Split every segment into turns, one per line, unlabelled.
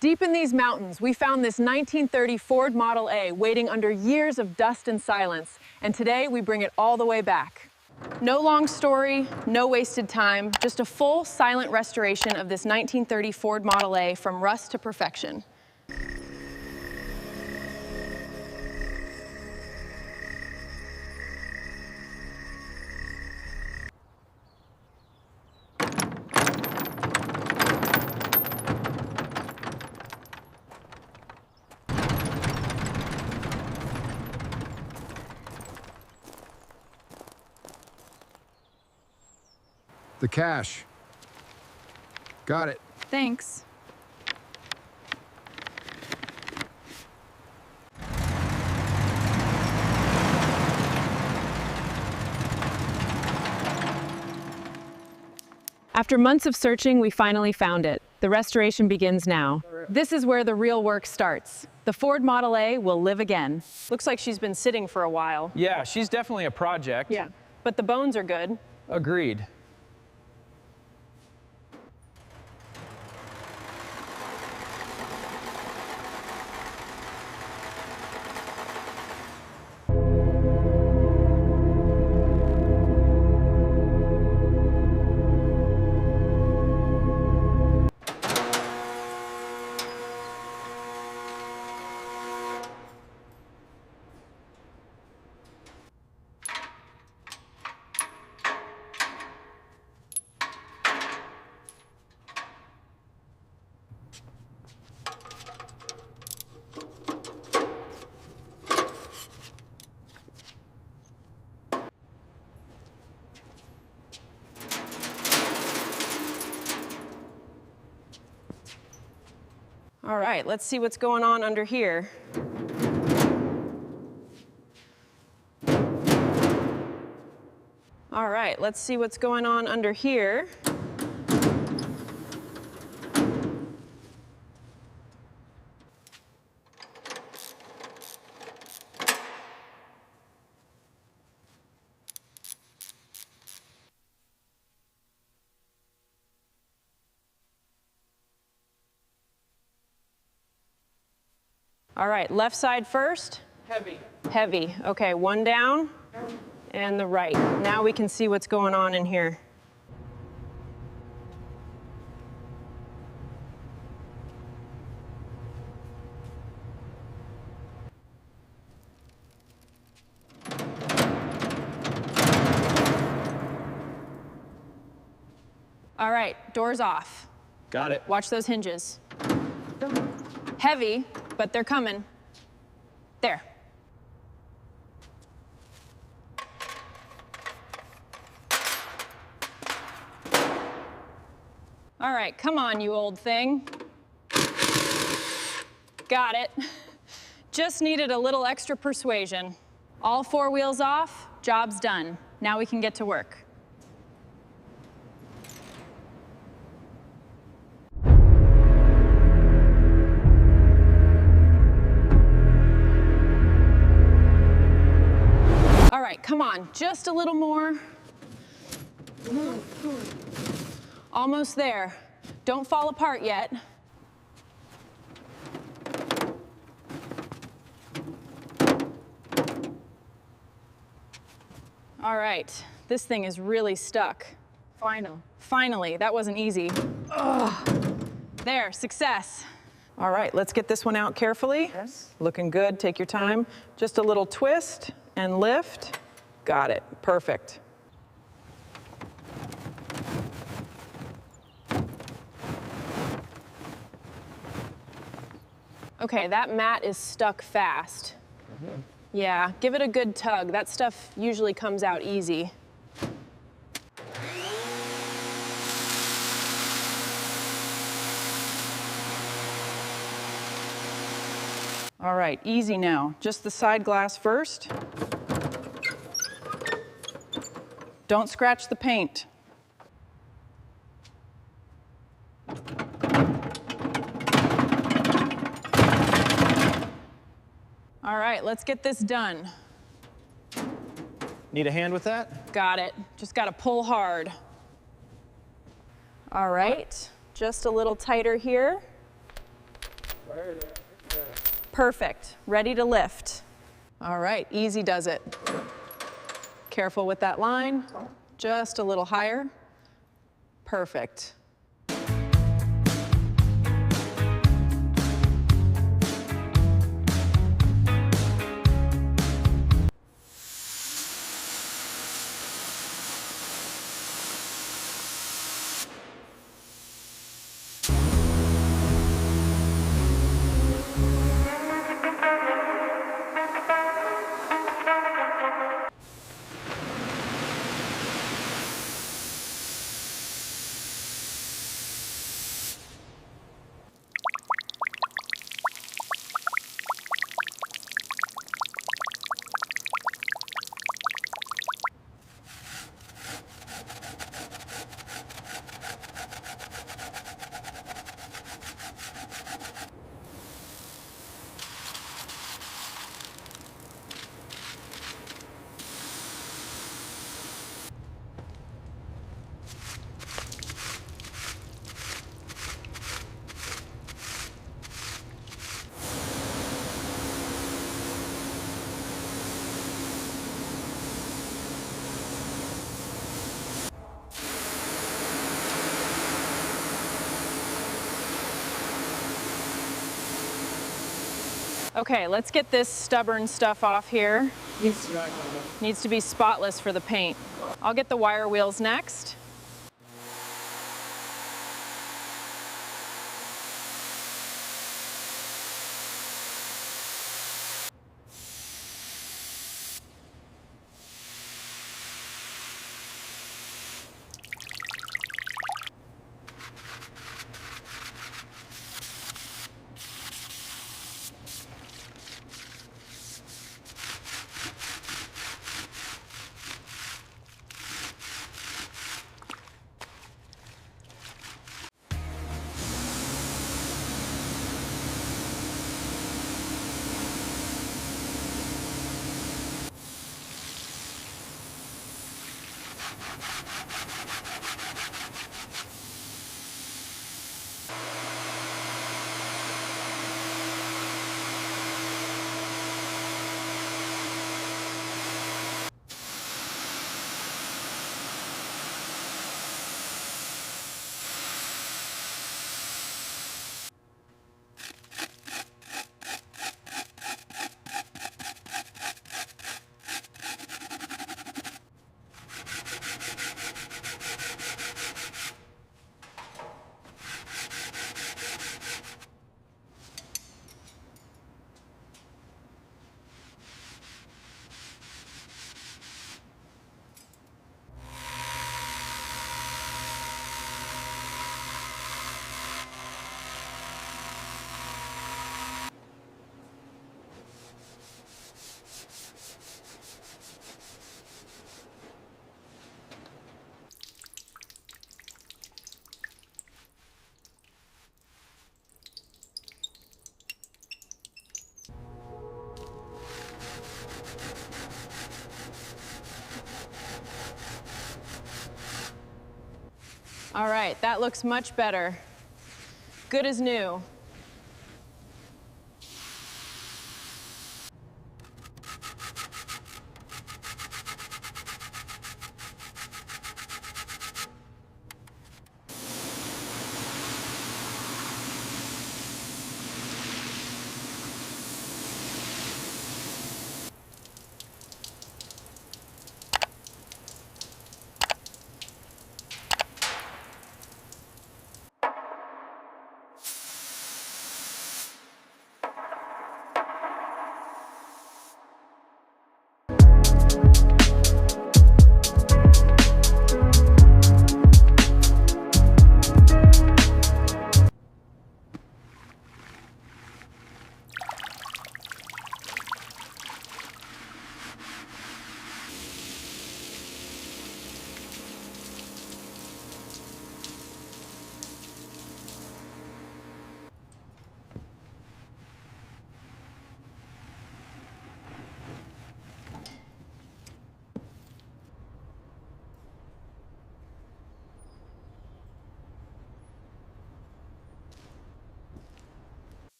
Deep in these mountains, we found this 1930 Ford Model A waiting under years of dust and silence, and today we bring it all the way back. No long story, no wasted time, just a full, silent restoration of this 1930 Ford Model A from rust to perfection.
The cash. Got it.
Thanks.
After months of searching, we finally found it. The restoration begins now. This is where the real work starts. The Ford Model A will live again. Looks like she's been sitting for a while.
Yeah, she's definitely a project.
Yeah, but the bones are good.
Agreed.
All right, let's see what's going on under here. All right, let's see what's going on under here. All right, left side first.
Heavy.
Heavy. Okay, one down and the right. Now we can see what's going on in here. All right, doors off.
Got it.
Watch those hinges. Heavy, but they're coming. There. All right, come on, you old thing. Got it. Just needed a little extra persuasion. All four wheels off, job's done. Now we can get to work. All right, come on, just a little more. Almost there. Don't fall apart yet. All right, this thing is really stuck. Finally, that wasn't easy. Ugh. There, success. All right, let's get this one out carefully.
Yes.
Looking good, take your time. Just a little twist and lift. Got it, perfect. Okay, that mat is stuck fast. Yeah, give it a good tug. That stuff usually comes out easy. All right, easy now. Just the side glass first. Don't scratch the paint. All right, let's get this done.
Need a hand with that?
Got it. Just gotta pull hard. All right, just a little tighter here. Perfect, ready to lift. All right, easy does it. Careful with that line, just a little higher. Perfect. Okay, let's get this stubborn stuff off here. Needs to be spotless for the paint. I'll get the wire wheels next. All right, that looks much better. Good as new.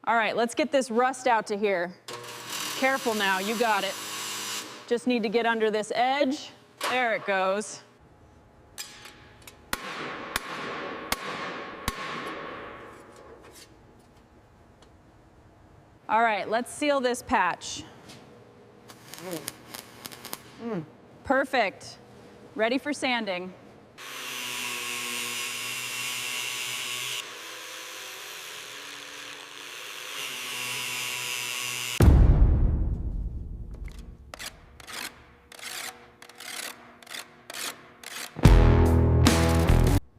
All right, let's get this rust out to here. Careful now, you got it. Just need to get under this edge. There it goes. All right, let's seal this patch. Perfect. Ready for sanding.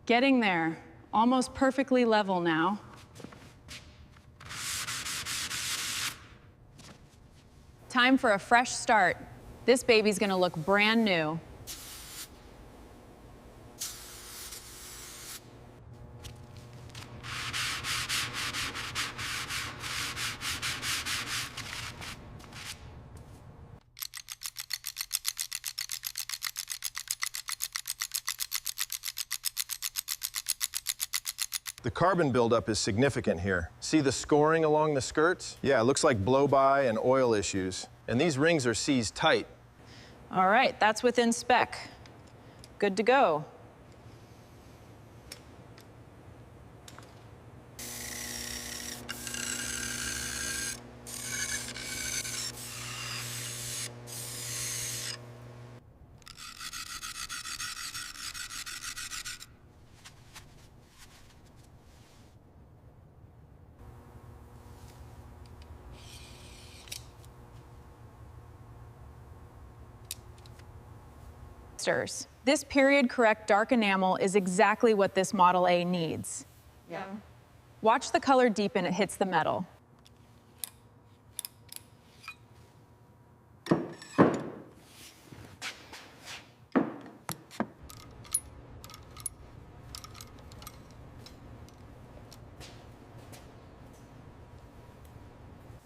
Getting there. Almost perfectly level now. Time for a fresh start. This baby's gonna look brand new.
The carbon buildup is significant here. See the scoring along the skirts? Yeah, it looks like blow-by and oil issues. And these rings are seized tight.
All right, that's within spec. Good to go. This period-correct dark enamel is exactly what this Model A needs.
Yeah.
Watch the color deepen it hits the metal.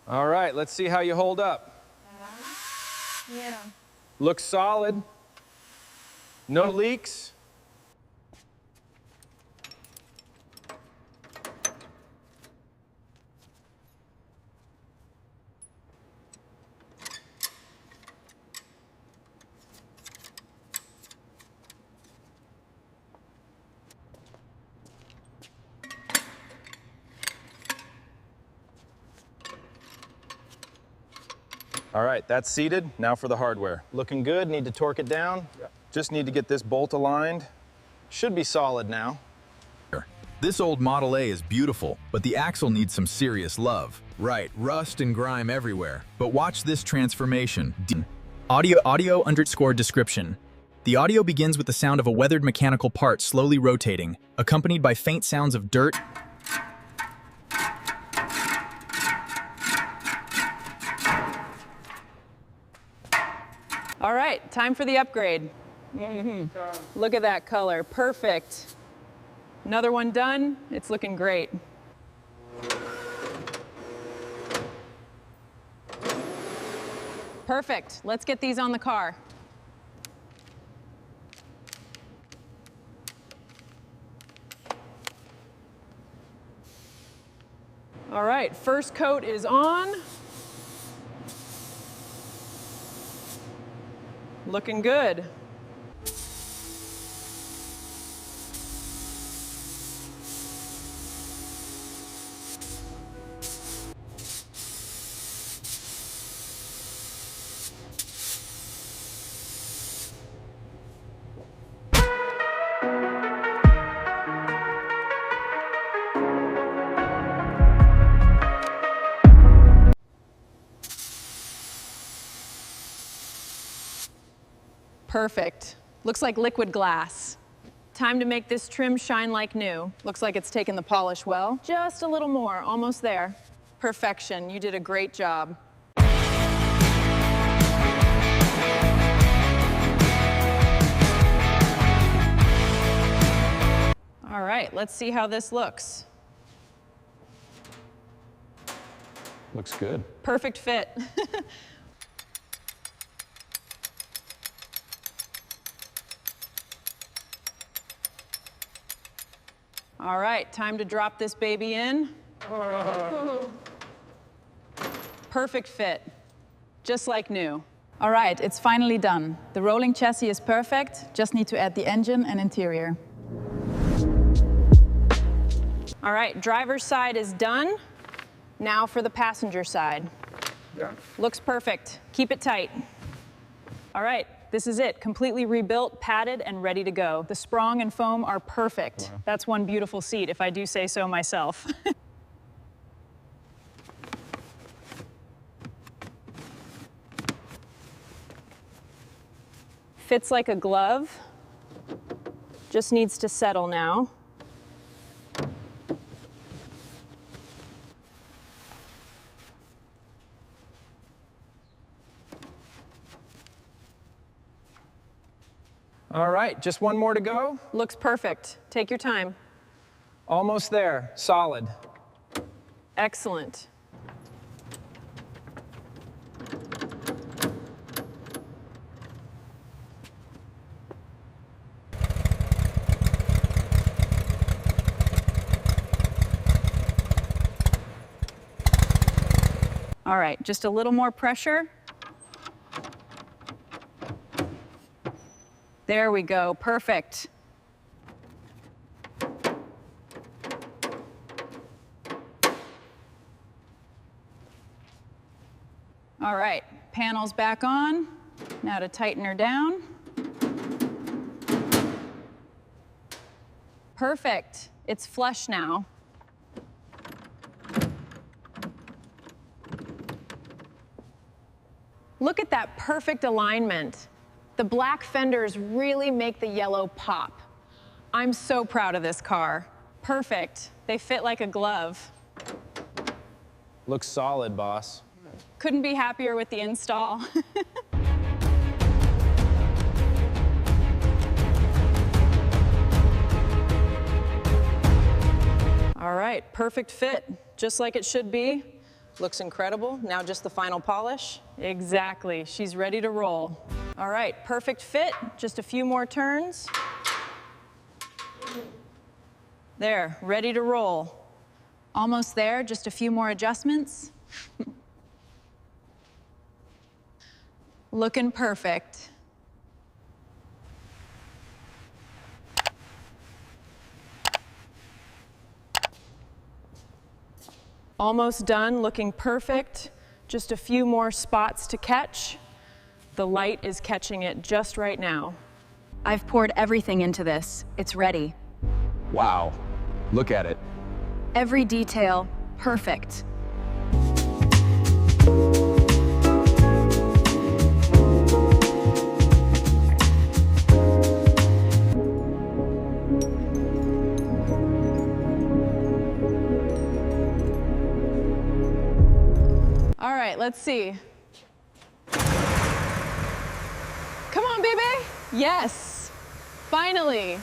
All right, let's see how you hold up.
Yeah.
Looks solid. No leaks.
All right, that's seated. Now for the hardware. Looking good, need to torque it down.
Yeah.
Just need to get this bolt aligned. Should be solid now.
This old Model A is beautiful, but the axle needs some serious love. Right, rust and grime everywhere. But watch this transformation.
Audio_description. The audio begins with the sound of a weathered mechanical part slowly rotating, accompanied by faint sounds of dirt.
All right, time for the upgrade. Look at that color, perfect. Another one done, it's looking great. Perfect, let's get these on the car. All right, first coat is on. Looking good. Perfect. Looks like liquid glass. Time to make this trim shine like new. Looks like it's taken the polish well. Just a little more, almost there. Perfection, you did a great job. All right, let's see how this looks.
Looks good.
Perfect fit. All right, time to drop this baby in. perfect fit. Just like new.
All right, it's finally done. The rolling chassis is perfect, just need to add the engine and interior.
All right, driver's side is done. Now for the passenger side. Looks perfect. Keep it tight. All right, this is it. Completely rebuilt, padded, and ready to go. The sprong and foam are perfect. Wow. That's one beautiful seat, if I do say so myself. Fits like a glove. Just needs to settle now.
All right, just one more to go.
Looks perfect. Take your time.
Almost there, solid.
Excellent.
All right, just a little more pressure.
There we go, perfect.
All right, panel's back on. Now to tighten her down.
Perfect. It's flush now. Look at that perfect alignment. The black fenders really make the yellow pop. I'm so proud of this car. Perfect. They fit like a glove.
Looks solid, boss.
Couldn't be happier with the install. All right, perfect fit, just like it should be. Looks incredible. Now just the final polish. Exactly, she's ready to roll. All right, perfect fit, just a few more turns. There, ready to roll.
Almost there, just a few more adjustments.
Looking perfect. Almost done, looking perfect. Just a few more spots to catch. The light is catching it just right now.
I've poured everything into this. It's ready.
Wow, look at it.
Every detail, perfect.
All right, let's see. Come on, baby. Yes, finally.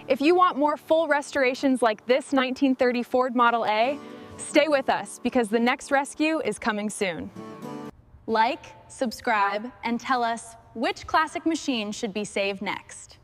If you want more full restorations like this 1930 Ford Model A, stay with us because the next rescue is coming soon.
Like, subscribe, and tell us which classic machine should be saved next.